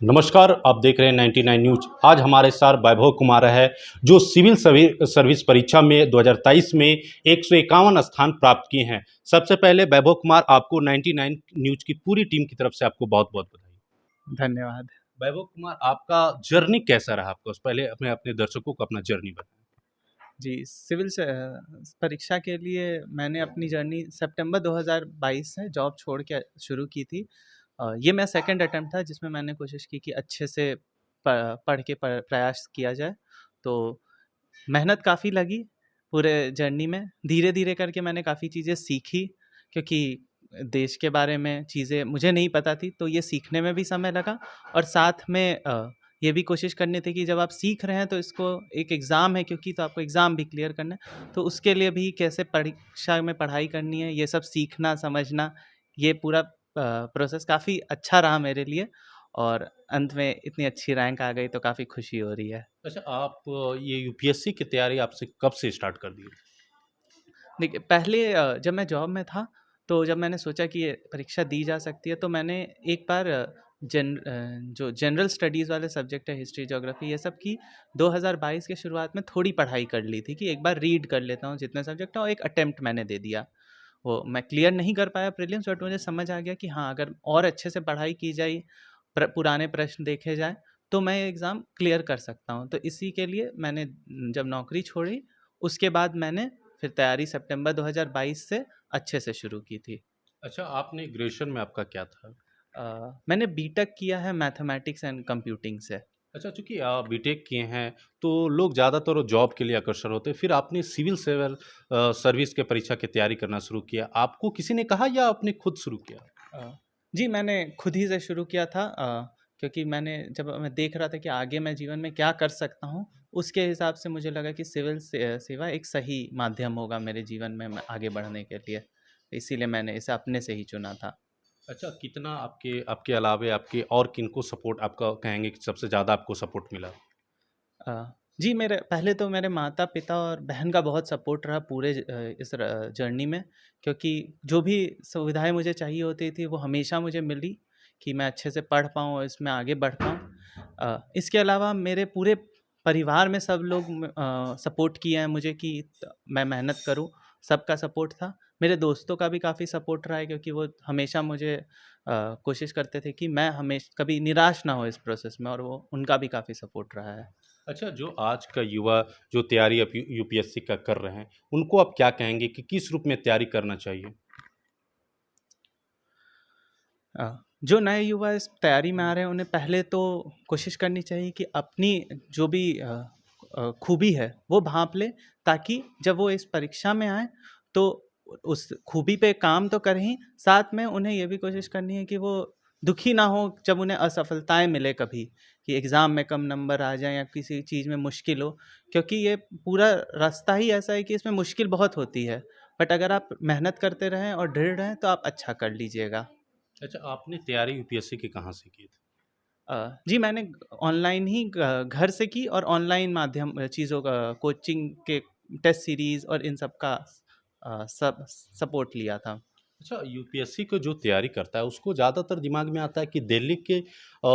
नमस्कार, आप देख रहे हैं 99 न्यूज। आज हमारे साथ वैभव कुमार है जो सिविल सर्विस परीक्षा में 2023 में 151 स्थान प्राप्त किए हैं। सबसे पहले वैभव कुमार, आपको 99 न्यूज की पूरी टीम की तरफ से आपको बहुत बहुत बधाई। धन्यवाद। वैभव कुमार, आपका जर्नी कैसा रहा? आपको पहले अपने अपने दर्शकों को अपना जर्नी बताएं। जी, सिविल से परीक्षा के लिए मैंने अपनी जर्नी सितंबर 2022 से जॉब छोड़ के शुरू की थी। ये मेरा सेकंड अटेम्प्ट था जिसमें मैंने कोशिश की कि अच्छे से पढ़ के प्रयास किया जाए। तो मेहनत काफ़ी लगी पूरे जर्नी में। धीरे-धीरे करके मैंने काफ़ी चीज़ें सीखी क्योंकि देश के बारे में चीज़ें मुझे नहीं पता थी, तो ये सीखने में भी समय लगा और साथ में ये भी कोशिश करनी थी कि जब आप सीख रहे हैं तो इसको एक एग्ज़ाम है क्योंकि तो आपको एग्ज़ाम भी क्लियर करना है। तो उसके लिए भी कैसे परीक्षा में पढ़ाई करनी है, ये सब सीखना, समझना, ये पूरा प्रोसेस काफ़ी अच्छा रहा मेरे लिए और अंत में इतनी अच्छी रैंक आ गई तो काफ़ी खुशी हो रही है। अच्छा, आप ये यूपीएससी की तैयारी आपसे कब से स्टार्ट कर दी? देखिए, पहले जब मैं जॉब में था, तो जब मैंने सोचा कि ये परीक्षा दी जा सकती है, तो मैंने एक बार जो जनरल स्टडीज़ वाले सब्जेक्ट है, हिस्ट्री, ज्योग्राफी, ये सब की 2022 के शुरुआत में थोड़ी पढ़ाई कर ली थी कि एक बार रीड कर लेता हूँ जितने सब्जेक्ट हैं और एक अटेम्प्ट मैंने दे दिया। वो मैं क्लियर नहीं कर पाया प्रीलिम्स, बट मुझे समझ आ गया कि हाँ, अगर और अच्छे से पढ़ाई की जाए, पुराने प्रश्न देखे जाएँ, तो मैं ये एग्ज़ाम क्लियर कर सकता हूँ। तो इसी के लिए मैंने जब नौकरी छोड़ी, उसके बाद मैंने फिर तैयारी सितंबर 2022 से अच्छे से शुरू की थी। अच्छा, आपने ग्रेजुएशन में आपका क्या था? मैंने बीटेक किया है मैथमेटिक्स एंड कंप्यूटिंग से। अच्छा, चूँकि आप बीटेक किए हैं, तो लोग ज़्यादातर जॉब के लिए अग्रसर होते हैं। फिर आपने सर्विस के परीक्षा की तैयारी करना शुरू किया। आपको किसी ने कहा या आपने खुद शुरू किया? अ, जी, मैंने खुद ही से शुरू किया था क्योंकि जब मैं देख रहा था कि आगे मैं जीवन में क्या कर सकता हूँ, उसके हिसाब से मुझे लगा कि सिविल सेवा एक सही माध्यम होगा मेरे जीवन में आगे बढ़ने के लिए। इसीलिए मैंने इसे अपने से ही चुना था। अच्छा, कितना आपके आपके अलावे आपके और किनको सपोर्ट आपका कहेंगे कि सबसे ज़्यादा आपको सपोर्ट मिला? अ, जी, मेरे पहले तो मेरे माता-पिता और बहन का बहुत सपोर्ट रहा पूरे इस जर्नी में क्योंकि जो भी सुविधाएँ मुझे चाहिए होती थी वो हमेशा मुझे मिली कि मैं अच्छे से पढ़ पाऊँ और इसमें आगे बढ़ पाऊँ। इसके अलावा मेरे पूरे परिवार में सब लोग सपोर्ट किए हैं मुझे कि मैं मेहनत करूँ, सबका सपोर्ट था। मेरे दोस्तों का भी काफ़ी सपोर्ट रहा है क्योंकि वो हमेशा मुझे कोशिश करते थे कि मैं कभी निराश ना हो इस प्रोसेस में और वो उनका भी काफ़ी सपोर्ट रहा है। अच्छा, जो आज का युवा जो तैयारी अब यूपीएससी का कर रहे हैं, उनको आप क्या कहेंगे कि किस रूप में तैयारी करना चाहिए? जो नए युवा इस तैयारी में आ रहे हैं उन्हें पहले तो कोशिश करनी चाहिए कि अपनी जो भी खूबी है वो भांप ले ताकि जब वो इस परीक्षा में आए तो उस खूबी पे काम तो करें ही साथ में उन्हें ये भी कोशिश करनी है कि वो दुखी ना हो जब उन्हें असफलताएं मिले कभी कि एग्ज़ाम में कम नंबर आ जाए या किसी चीज़ में मुश्किल हो क्योंकि ये पूरा रास्ता ही ऐसा है कि इसमें मुश्किल बहुत होती है बट अगर आप मेहनत करते रहें और दृढ़ रहें तो आप अच्छा कर लीजिएगा। अच्छा, आपने तैयारी यूपीएससी की कहाँ से की थी? जी, मैंने ऑनलाइन ही घर से की और ऑनलाइन माध्यम चीज़ों का कोचिंग के टेस्ट सीरीज़ और इन सब का सब सपोर्ट लिया था। अच्छा, यूपीएससी को जो तैयारी करता है, उसको ज़्यादातर दिमाग में आता है कि दिल्ली के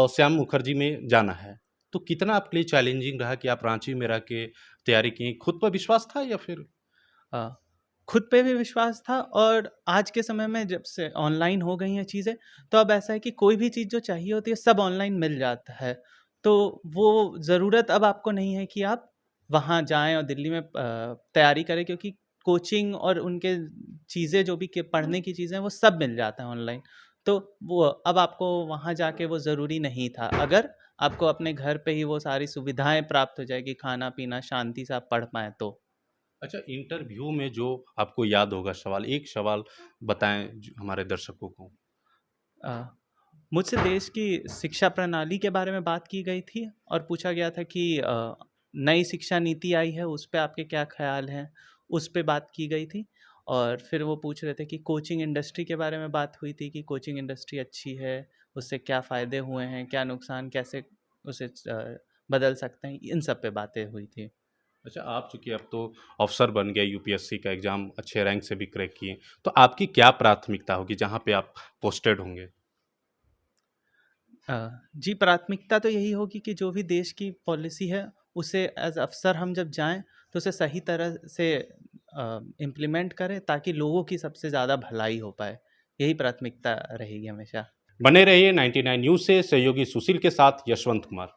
श्याम मुखर्जी में जाना है। तो कितना आपके लिए चैलेंजिंग रहा कि आप रांची में रह के तैयारी की? खुद पर विश्वास था या फिर? अ, खुद पे भी विश्वास था और आज के समय में जब से ऑनलाइन हो गई हैं चीज़ें, तो अब ऐसा है कि कोई भी चीज़ जो चाहिए होती है सब ऑनलाइन मिल जाता है। तो वो ज़रूरत अब आपको नहीं है कि आप वहाँ जाएँ और दिल्ली में तैयारी करें क्योंकि कोचिंग और उनके चीज़ें जो भी के पढ़ने की चीज़ें हैं वो सब मिल जाता है ऑनलाइन। तो वो अब आपको वहाँ जाके वो ज़रूरी नहीं था। अगर आपको अपने घर पे ही वो सारी सुविधाएँ प्राप्त हो जाएगी, खाना-पीना, शांति से आप पढ़ पाएँ तो। अच्छा, इंटरव्यू में जो आपको याद होगा सवाल, एक सवाल बताएँ ज हमारे दर्शकों को? अ, मुझसे देश की शिक्षा प्रणाली के बारे में बात की गई थी और पूछा गया था कि नई शिक्षा नीति आई है उस पे आपके क्या ख़्याल हैं? उस पे बात की गई थी और फिर वो पूछ रहे थे कि कोचिंग इंडस्ट्री के बारे में बात हुई थी कि कोचिंग इंडस्ट्री अच्छी है, उससे क्या फ़ायदे हुए हैं, क्या नुकसान, कैसे उसे बदल सकते हैं, इन सब पे बातें हुई थी। अच्छा, आप चूँकि अब तो अफ़सर बन गए, यूपीएससी का एग्ज़ाम अच्छे रैंक से भी क्रैक किए, तो आपकी क्या प्राथमिकता होगी जहाँ पे आप पोस्टेड होंगे? जी, प्राथमिकता तो यही होगी कि जो भी देश की पॉलिसी है, उसे एज़ अफ़सर हम जब जाएँ, तो उसे सही तरह से इम्प्लीमेंट करें ताकि लोगों की सबसे ज़्यादा भलाई हो पाए। यही प्राथमिकता रहेगी हमेशा। बने रहिए 99 न्यूज़ से सहयोगी सुशील के साथ यशवंत कुमार।